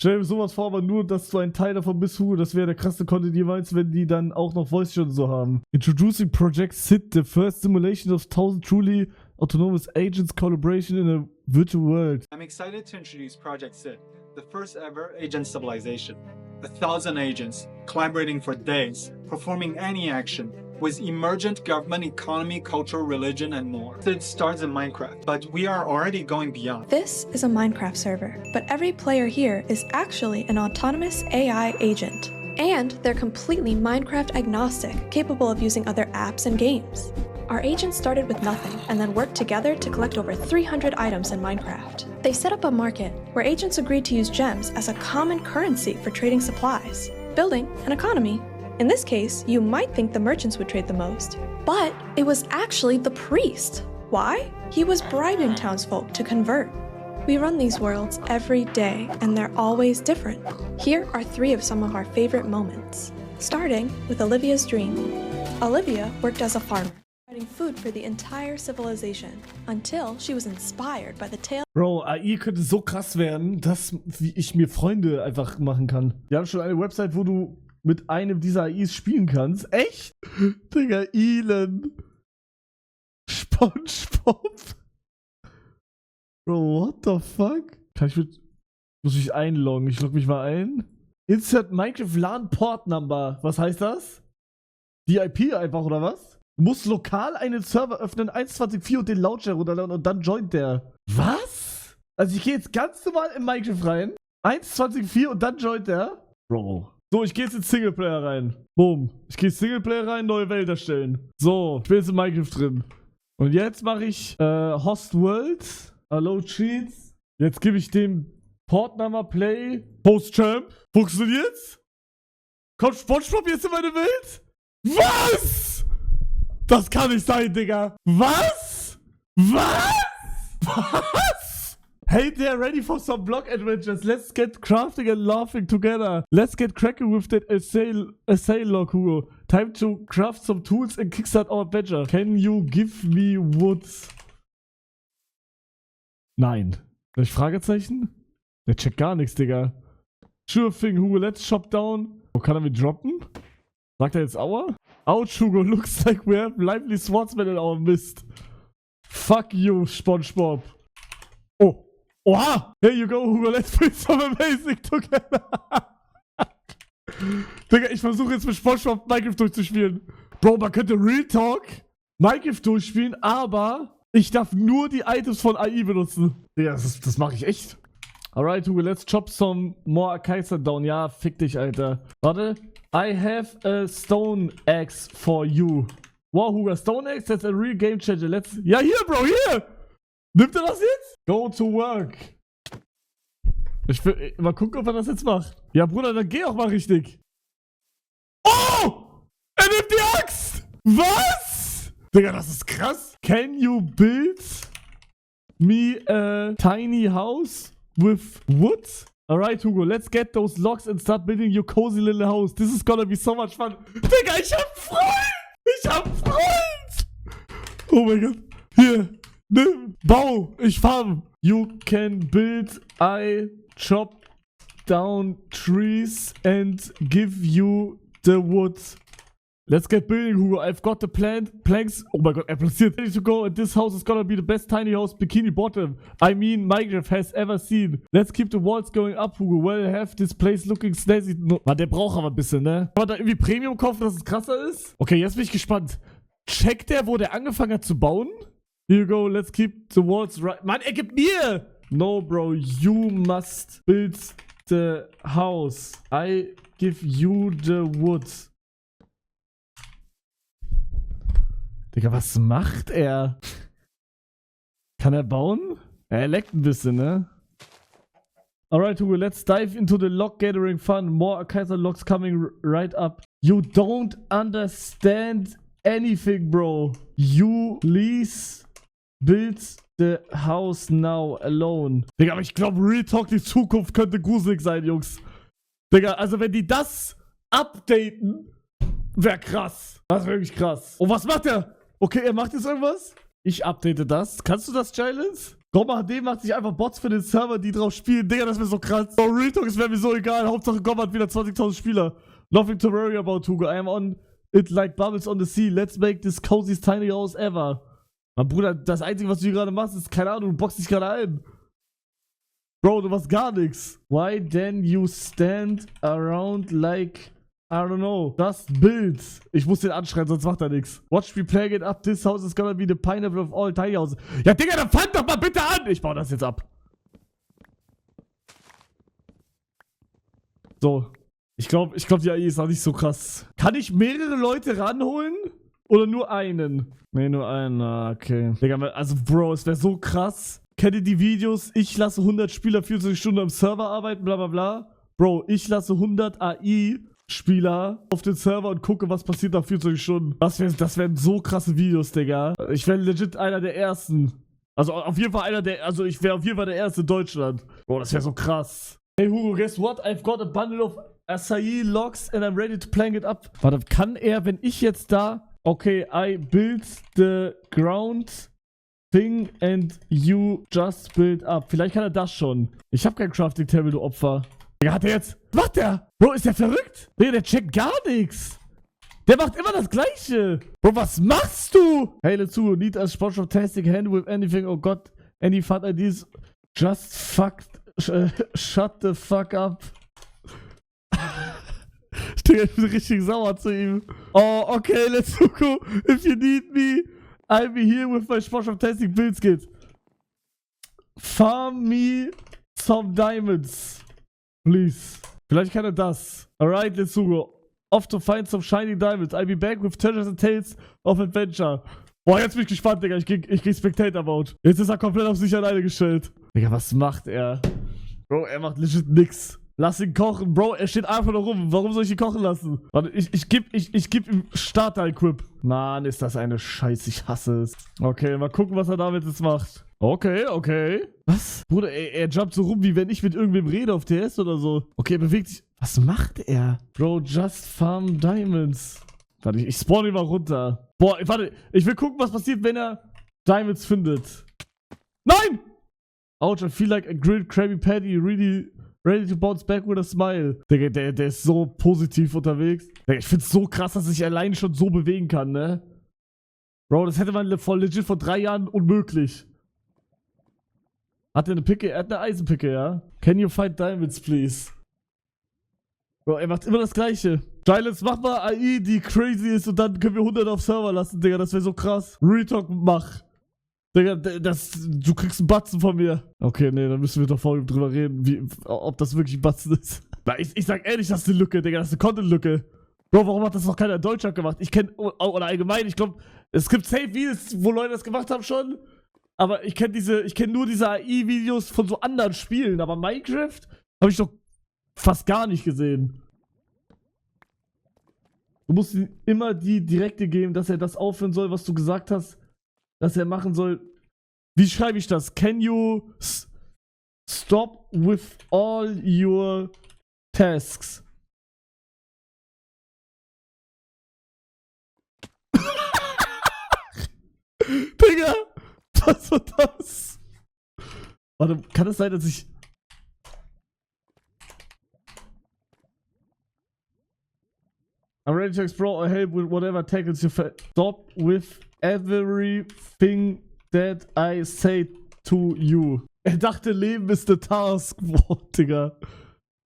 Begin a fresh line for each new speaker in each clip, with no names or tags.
Stell dir sowas vor, aber nur, dass du ein Teil davon bist, Hugo. Das wäre der krasse Content jeweils, wenn die dann auch noch Voice und so haben. Introducing Project SID, the first simulation of 1000 truly autonomous agents collaboration in a virtual world.
I'm excited to introduce Project SID, the first ever agent civilization. 1,000 agents collaborating for days, performing any action, with emergent government, economy, culture, religion, and more. It starts in Minecraft, but we are already going beyond.
This is a Minecraft server, but every player here is actually an autonomous AI agent. And they're completely Minecraft agnostic, capable of using other apps and games. Our agents started with nothing and then worked together to collect over 300 items in Minecraft. They set up a market where agents agreed to use gems as a common currency for trading supplies, building an economy. In this case, you might think the merchants would trade the most, but it was actually the priest. Why? He was bribing townsfolk to convert. We run these worlds every day, and they're always different. Here are 3 of some of our favorite moments, starting with Olivia's dream. Olivia worked as a farmer, providing food for the entire civilization, until she was inspired by the tale.
Bro, AI könnte so krass werden, dass ich mir Freunde einfach machen kann. Wir haben schon eine Website, wo du mit einem dieser AIs spielen kannst. Echt? Digga, Elon. SpongeBob. Bro, what the fuck? Muss ich einloggen? Ich logge mich mal ein. Insert Minecraft LAN Port Number. Was heißt das? Die IP einfach, oder was? Du musst lokal einen Server öffnen, 1.24 und den Launcher runterladen und dann joint der. Was? Also ich gehe jetzt ganz normal in Minecraft rein. 1.24 und dann joint der. Bro. So, ich gehe jetzt in Singleplayer rein. Boom. Ich gehe in Singleplayer rein, neue Welt erstellen. So, ich bin jetzt in Minecraft drin. Und jetzt mache ich Host World. Hello Cheats. Jetzt gebe ich dem Portnummer Play. Post Champ. Funktioniert's? Kommt SpongeBob jetzt in meine Welt? Was? Das kann nicht sein, Digga. Was? Was? Was? Hey there, ready for some block adventures. Let's get crafting and laughing together. Let's get cracking with that essay log, Hugo. Time to craft some tools and kickstart our adventure. Can you give me wood? Nein. Vielleicht Fragezeichen? Der checkt gar nichts, Digga. Sure thing, Hugo, let's shop down. Wo kann er mich droppen? Sagt er jetzt Aua? Ouch, Hugo, looks like we have lively swordsmen in our midst. Fuck you, SpongeBob. Oh. Oha! Here you go, Hugo, let's put some amazing together. Digga, ich versuche jetzt mit SpongeBob Minecraft durchzuspielen. Bro, man könnte Real Talk Minecraft durchspielen, aber ich darf nur die Items von AI benutzen. Digga, das mache ich echt. Alright, Hugo, let's chop some more Kaiser down. Ja, fick dich, Alter. Warte. I have a stone axe for you. Wow, Hugo, stone axe, that's a real game changer. Let's... Ja, hier, Bro, hier! Nimmt er das jetzt? Go to work. Ich will mal gucken, ob er das jetzt macht. Ja, Bruder, dann geh auch mal richtig. Oh! Er nimmt die Axt! Was? Digga, das ist krass. Can you build me a tiny house with wood? Alright, Hugo, let's get those logs and start building your cozy little house. This is gonna be so much fun. Digga, ich hab Freund! Ich hab Freund! Oh mein Gott. Hier. Nimm, bau, ich farm. You can build, I chop down trees and give you the wood. Let's get building, Hugo. I've got the planks. Oh my god, er platziert. Ready to go, and this house is gonna be the best tiny house Bikini Bottom I mean Minecraft has ever seen. Let's keep the walls going up, Hugo. Well, have this place looking snazzy. No. Man, der braucht aber ein bisschen, ne? Kann man da irgendwie Premium kaufen, dass es krasser ist? Okay, jetzt bin ich gespannt. Checkt der, wo der angefangen hat zu bauen? Here you go, let's keep the walls right. Mann, er gibt mir! No, bro, you must build the house. I give you the wood. Digga, was macht er? Kann er bauen? Er leckt ein bisschen, ne? Alright, Hugo, let's dive into the log gathering fun. More Kaiser logs coming right up. You don't understand anything, bro. You please build the house now alone. Digga, aber ich glaube, Real Talk, die Zukunft könnte gruselig sein, Jungs. Digga, also wenn die das updaten, wäre krass. Das wäre wirklich krass. Und was macht er? Okay, er macht jetzt irgendwas. Ich update das. Kannst du das, Giles? Gomma HD macht sich einfach Bots für den Server, die drauf spielen. Digga, das wäre so krass. Oh, Real Talk, es wäre mir so egal. Hauptsache Gomma hat wieder 20.000 Spieler. Nothing to worry about, Hugo. I am on it like bubbles on the sea. Let's make this coziest tiny house ever. Mein Bruder, das Einzige, was du hier gerade machst, ist, keine Ahnung, du boxst dich gerade ein. Bro, du machst gar nichts. Why then you stand around like, I don't know, just build. Ich muss den anschreien, sonst macht er nichts. Watch me play it up, this house is gonna be the pineapple of all tiny houses. Ja, Digga, dann fang doch mal bitte an. Ich baue das jetzt ab. So. Ich glaube, die AI ist auch nicht so krass. Kann ich mehrere Leute ranholen? Oder nur einen? Nee, nur einen. Ah, okay. Digga, also, Bro, es wäre so krass. Kennt ihr die Videos? Ich lasse 100 Spieler 24 Stunden am Server arbeiten, bla bla bla. Bro, ich lasse 100 AI-Spieler auf den Server und gucke, was passiert nach 24 Stunden. Das wären so krasse Videos, Digga. Ich wäre legit einer der Ersten. Also auf jeden Fall ich wäre auf jeden Fall der Erste in Deutschland. Bro, das wäre so krass. Hey Hugo, guess what? I've got a bundle of Acai logs and I'm ready to plank it up. Warte, kann er, wenn ich jetzt da... Okay, I build the ground thing and you just build up. Vielleicht kann er das schon. Ich habe kein Crafting Table, du Opfer. Digga, hat er jetzt... Was macht der? Bro, ist der verrückt? Digga, der checkt gar nichts. Der macht immer das Gleiche. Bro, was machst du? Hey, let's go. Need a SpongeBob-tastic hand with anything. Oh Gott. Any fun ideas? Just shut the fuck up. Digga, ich bin richtig sauer zu ihm. Oh, okay, let's go. If you need me, I'll be here with my SpongeBob-tastic build kit. Farm me some diamonds. Please. Vielleicht kann er das. Alright, let's go. Off to find some shiny diamonds. I'll be back with treasures and tales of adventure. Boah, jetzt bin ich gespannt, Digga. Ich geh Spectator-Mode. Jetzt ist er komplett auf sich alleine gestellt. Digga, was macht er? Bro, er macht legit nix. Lass ihn kochen. Bro, er steht einfach nur rum. Warum soll ich ihn kochen lassen? Warte, ich geb ihm Starter-Equip. Mann, ist das eine Scheiße. Ich hasse es. Okay, mal gucken, was er damit jetzt macht. Okay, okay. Was? Bruder, er jumpt so rum, wie wenn ich mit irgendwem rede auf TS oder so. Okay, er bewegt sich. Was macht er? Bro, just farm diamonds. Warte, ich spawn ihn mal runter. Boah, warte, ich will gucken, was passiert, wenn er Diamonds findet. Nein! Ouch, I feel like a grilled Krabby Patty, really ready to bounce back with a smile. Digga, der ist so positiv unterwegs. Digga, ich find's so krass, dass er sich allein schon so bewegen kann, ne? Bro, das hätte man legit vor 3 Jahren unmöglich. Hat er eine Picke? Er hat eine Eisenpicke, ja? Can you find diamonds, please? Bro, er macht immer das Gleiche. Giles, mach mal AI, die crazy ist und dann können wir 100 auf Server lassen, Digga. Das wäre so krass. Real Talk, mach. Digga, du kriegst einen Batzen von mir. Okay, nee, dann müssen wir doch vorher drüber reden, ob das wirklich ein Batzen ist. Na, ich sag ehrlich, das ist eine Lücke, Digga. Das ist eine Content-Lücke. Bro, warum hat das noch keiner in Deutschland gemacht? Ich kenne, oder allgemein, ich glaube, es gibt safe Videos, wo Leute das gemacht haben schon. Aber ich kenne nur diese AI-Videos von so anderen Spielen. Aber Minecraft habe ich doch fast gar nicht gesehen. Du musst ihm immer die Direkte geben, dass er das aufhören soll, was du gesagt hast, dass er machen soll. Wie schreibe ich das? Can you stop with all your tasks? Digga! Was war das? Warte, kann es sein, dass ich... I'm ready to explore or help with whatever tackles you stop with everything that I say to you. Er dachte, Leben ist the task. Boah, Digga.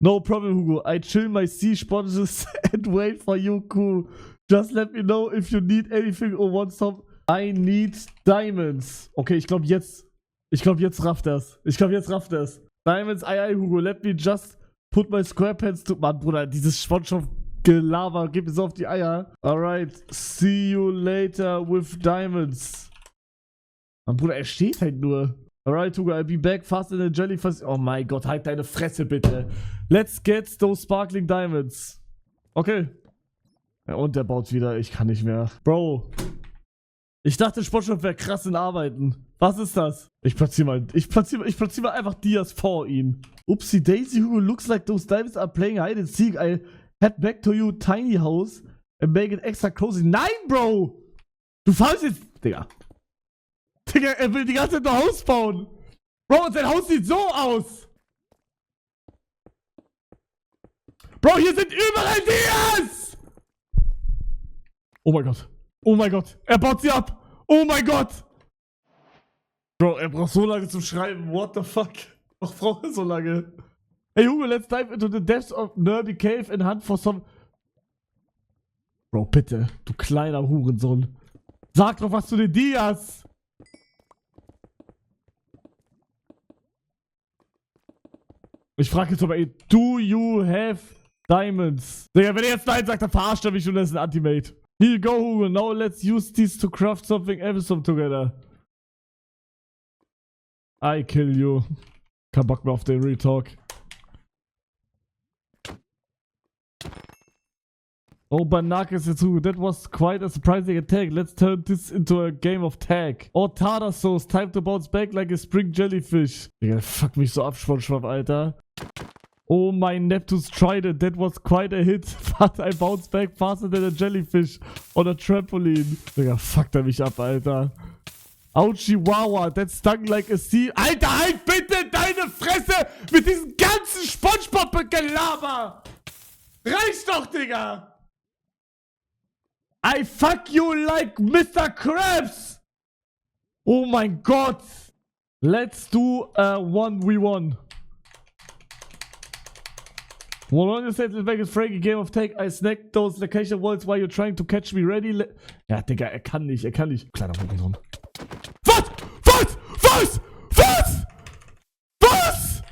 No problem, Hugo. I chill my sea sponges and wait for you, cool. Just let me know if you need anything or want some... I need diamonds. Okay, ich glaube jetzt rafft das. Diamonds, Hugo, let me just put my SquarePants to... Mann, Bruder, dieses SpongeBob-Gelaber geht mir so auf die Eier. Alright, see you later with diamonds. Mann, Bruder, er steht halt nur. Alright, Hugo, I'll be back fast in a jellyfish... Oh mein Gott, halt deine Fresse, bitte. Let's get those sparkling diamonds. Okay. Ja, und der baut wieder. Ich kann nicht mehr. Bro. Ich dachte, SpongeBob wäre krass in Arbeiten. Was ist das? Ich platziere mal einfach Dias vor ihn. Upsi Daisy, Hugo, looks like those diamonds are playing hide and seek. I head back to your tiny house and make it extra cozy. Nein, Bro! Du fallst jetzt... Digga, er will die ganze Zeit nur Haus bauen. Bro, sein Haus sieht so aus. Bro, hier sind überall Dias. Oh mein Gott. Oh mein Gott. Er baut sie ab. Oh mein Gott. Bro, er braucht so lange zum Schreiben. What the fuck? Was braucht er so lange? Hey Hugo, let's dive into the depths of Nerdy Cave and hunt for some... Bro, bitte. Du kleiner Hurensohn. Sag doch was zu den Dias. Ich frage jetzt aber, do you have diamonds? Digga, wenn er jetzt nein sagt, dann verarscht er mich und das ist ein Anti-Mate. Here you go, Hugo. Now let's use these to craft something awesome together. I kill you. Kein Bock mehr auf den Retalk. Oh, Banakis Hugo, that was quite a surprising attack. Let's turn this into a game of tag. Oh, Tartar Sauce, time to bounce back like a spring jellyfish. Digga, fuck mich so ab, SpongeBob, Alter. Oh, my Neptune's trident, that was quite a hit. But I bounced back faster than a jellyfish on a trampoline. Digga, fuckt er mich ab, Alter. Ouchihuahua, that stung like a sea. Alter, halt bitte deine Fresse mit diesem ganzen SpongeBob-Gelaber. Reicht doch, Digga. I fuck you like Mr. Krabs. Oh mein Gott. Let's do a 1v1. 100 said, let's make a Frankie game of tag. I snagged those location walls while you're trying to catch me ready. Ja, Digga, er kann nicht. Kleiner Hurensohn. Was? Was? Was? Was? Was?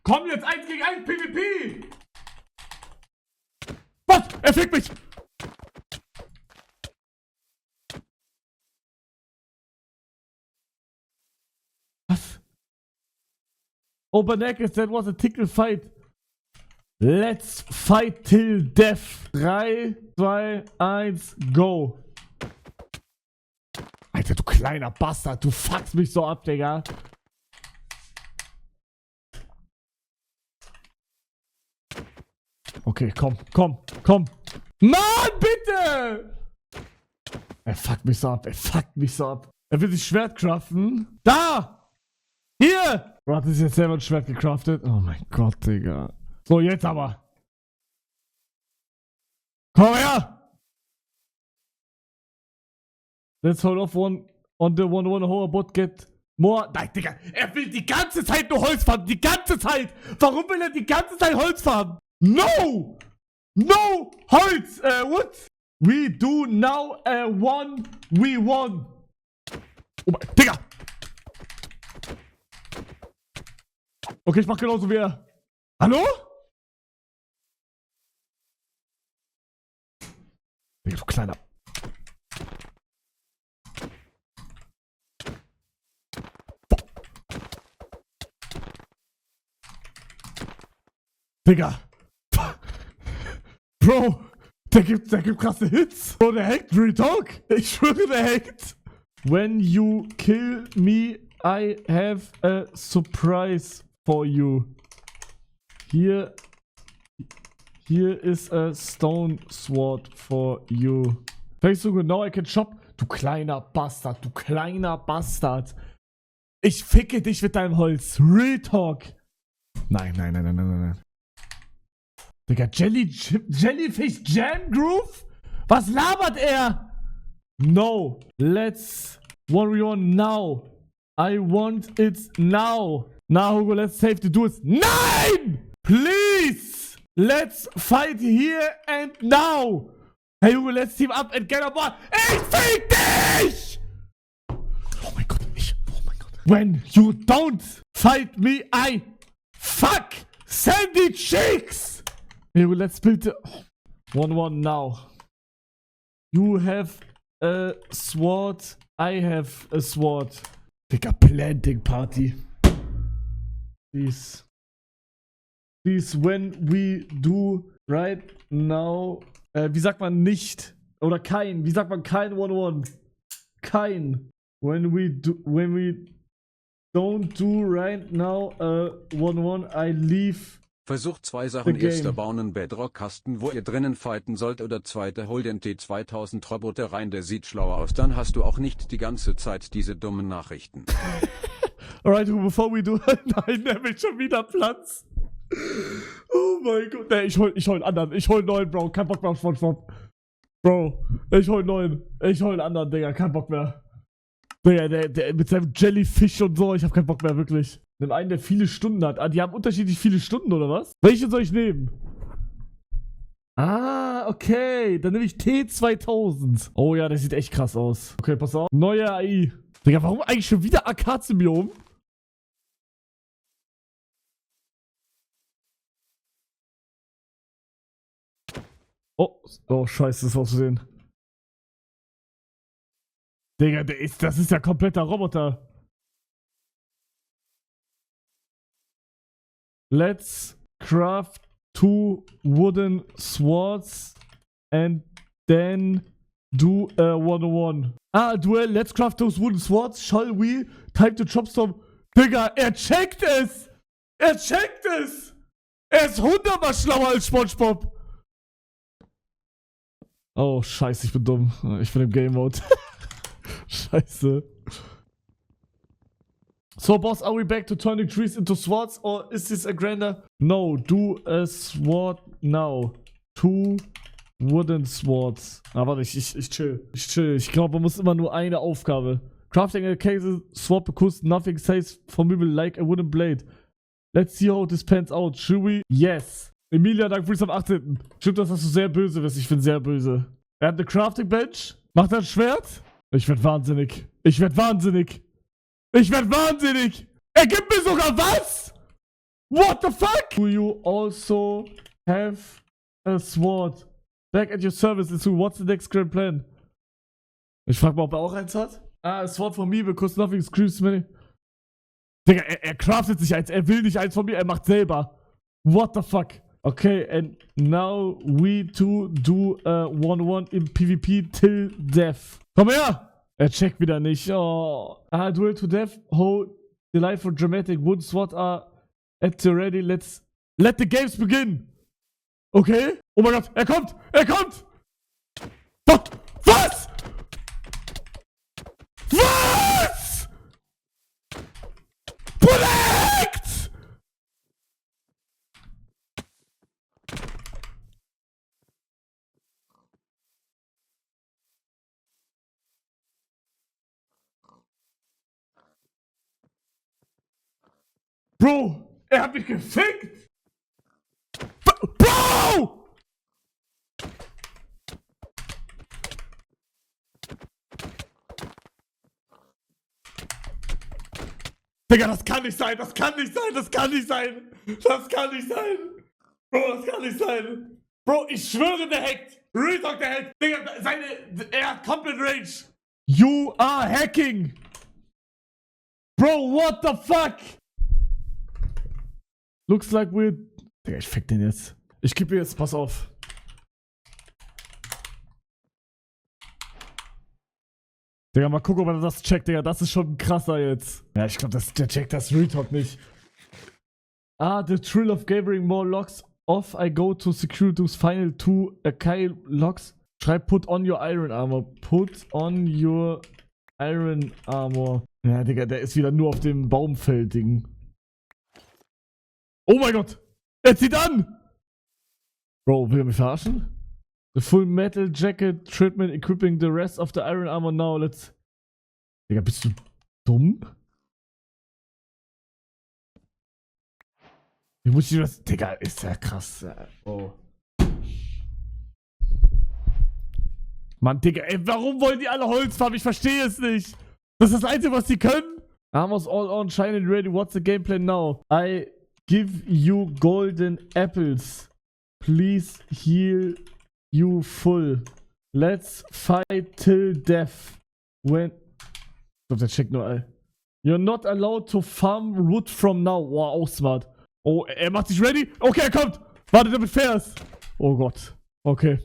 Komm jetzt 1 gegen 1 PvP! Was? Er fickt mich! Was? Oh, Banakis, that was a tickle fight. Let's fight till death. 3, 2, 1, go. Alter, du kleiner Bastard, du fuckst mich so ab, Digga. Okay, komm. Mann, bitte! Er fuckt mich so ab, Er will sich Schwert craften. Da! Hier! Bro, hat sich jetzt selber ein Schwert gecraftet? Oh mein Gott, Digga. So, jetzt aber. Komm her! Let's hold off on the 1-1 how about get more... Nein, Digga, er will die ganze Zeit nur Holz farmen. Die ganze Zeit! Warum will er die ganze Zeit Holz farmen? No! No! Holz! What? We do now a 1v1. Oh mein... Digga! Okay, ich mach genauso wie er. Hallo? Digga, du kleiner... Digga! Bro, der gibt krasse Hits. Bro, der hackt Retalk. Ich schwöre, der hackt. When you kill me, I have a surprise for you. Here is a stone sword for you. Vielleicht so genau, I can shop. Du kleiner Bastard, Ich ficke dich mit deinem Holz. Retalk. Nein. Digga, Jellyfish Jam Groove? Was labert er? No. Let's 1v1 now. I want it now. Now, Hugo, let's save the duels. Nein! Please! Let's fight here and now. Hey, Hugo, let's team up and get a ball. Ich fick dich! Oh mein Gott. When you don't fight me, I fuck Sandy Cheeks! Hey, let's build the 1-1 now. You have a sword. I have a sword. Digga, planting party. Please, when we do right now, Wie sagt man nicht? Oder kein. Wie sagt man kein 1-1? Kein. When we don't do right now 1-1, I leave.
Versucht zwei Sachen.
The game.
Erster, bauen einen Bedrock-Kasten, wo ihr drinnen fighten sollt, oder zweiter, hol den T2000 Roboter rein, der sieht schlauer aus. Dann hast du auch nicht die ganze Zeit diese dummen Nachrichten.
Alright, before we do. Nein, der will schon wieder Platz. Oh mein Gott. Nee, ich hol einen anderen. Ich hol einen neuen, Bro. Kein Bock mehr auf SpongeBob. Bro, ich hol einen neuen. Ich hol einen anderen, Digga. Kein Bock mehr. Digga, der mit seinem Jellyfish und so. Ich hab keinen Bock mehr, wirklich. Nimm einen, der viele Stunden hat. Ah, die haben unterschiedlich viele Stunden, oder was? Welchen soll ich nehmen? Ah, okay. Dann nehme ich T2000. Oh ja, der sieht echt krass aus. Okay, pass auf. Neue AI. Digga, warum eigentlich schon wieder Akazimium? Oh, scheiße, das war zu sehen. Digga, das ist ja kompletter Roboter. Let's craft 2 wooden swords and then do a 1-on-1. Ah, Duell, let's craft those wooden swords, shall we? Type to Chopstorm. Digga, er checkt es! Er checkt es! Er ist 100-mal schlauer als SpongeBob. Oh, scheiße, ich bin dumm. Ich bin im Game Mode. Scheiße. So, boss, are we back to turning trees into swords, or is this a grander? No, do a sword now. 2 wooden swords. Ah, warte, ich chill. Ich chill. Ich glaube, man muss immer nur eine Aufgabe. Crafting a case sword because nothing says formidable like a wooden blade. Let's see how this pans out. Should we? Yes. Emilia, dank Freeze am 18. Stimmt das, dass du sehr böse bist? Ich bin sehr böse. Er hat eine Crafting Bench. Macht er ein Schwert? Ich werd wahnsinnig. Ich werd wahnsinnig. Ich werd wahnsinnig. Er gibt mir sogar was? What the fuck? Do you also have a sword? Back at your service. What's the next grand plan? Ich frag mal, ob er auch eins hat. Ah, a sword for me because nothing screams me. Digga, er craftet sich eins. Er will nicht eins von mir. Er macht selber. What the fuck? Okay, and now we two do 1-1 im PvP till death. Komm her! Er checkt wieder nicht. Oh. Ah, duel to death. Hold the life for dramatic. Wood sword are at the ready. Let the games begin. Okay. Oh mein Gott, er kommt! Er kommt! What? Was? Was? Project! Bro, er hat mich gefickt! Bro! Digga, das kann nicht sein, das kann nicht sein, das kann nicht sein! Das kann nicht sein! Bro, das kann nicht sein! Bro, ich schwöre, der hackt! Real Talk, der hackt! Digga, er hat komplett Rage! You are hacking! Bro, what the fuck? Looks like we're... Digga, ich fick den jetzt. Ich gebe jetzt, pass auf. Digga, mal gucken, ob er das checkt, Digga. Das ist schon krasser jetzt. Ja, ich glaube, der checkt das Real Talk nicht. Ah, the thrill of gathering more logs off. I go to secure those final 2 Akai logs. Schreib put on your iron armor. Put on your iron armor. Ja, Digga, der ist wieder nur auf dem Baumfeld-Ding. Oh mein Gott! Er zieht an! Bro, will er mich verarschen? The full metal jacket treatment equipping the rest of the iron armor now. Let's... Digga, bist du dumm? Wie muss ich das... Digga, ist ja krass. Oh. Mann, Digga, ey, warum wollen die alle Holz haben? Ich verstehe es nicht. Das ist das Einzige, was die können. Armor's all on, shiny and ready. What's the game plan now? I give you golden apples. Please heal you full. Let's fight till death. When... Ich glaube, der checkt nur, ey. You're not allowed to farm wood from now. Wow, auch smart. Oh, er macht sich ready. Okay, er kommt. Warte, damit fair ist. Oh Gott. Okay.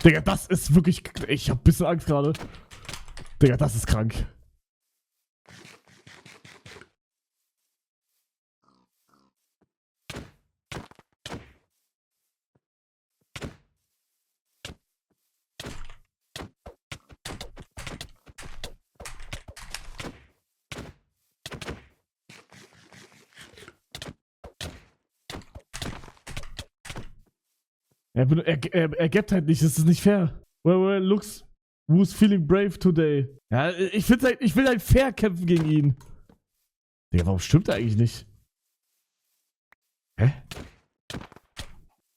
Digga, das ist wirklich... Ich hab ein bisschen Angst gerade. Digga, das ist krank. Er gibt halt nicht, das ist nicht fair. Well, looks, who's feeling brave today? Ja, ich will halt fair kämpfen gegen ihn. Digga, warum stimmt er eigentlich nicht? Hä?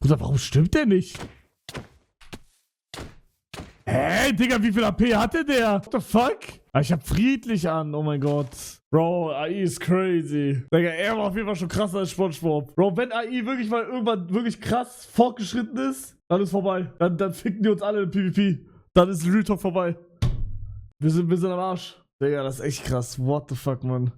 Bruder, warum stimmt der nicht? Hä, Digga, wie viel AP hatte der? What the fuck? Ah, ich hab friedlich an, oh mein Gott. Bro, AI ist crazy. Digga, er war auf jeden Fall schon krasser als SpongeBob. Bro, wenn AI wirklich mal irgendwann wirklich krass fortgeschritten ist, dann ist vorbei. Dann ficken die uns alle im PvP. Dann ist Real Talk vorbei. Wir sind am Arsch. Digga, das ist echt krass. What the fuck, Mann.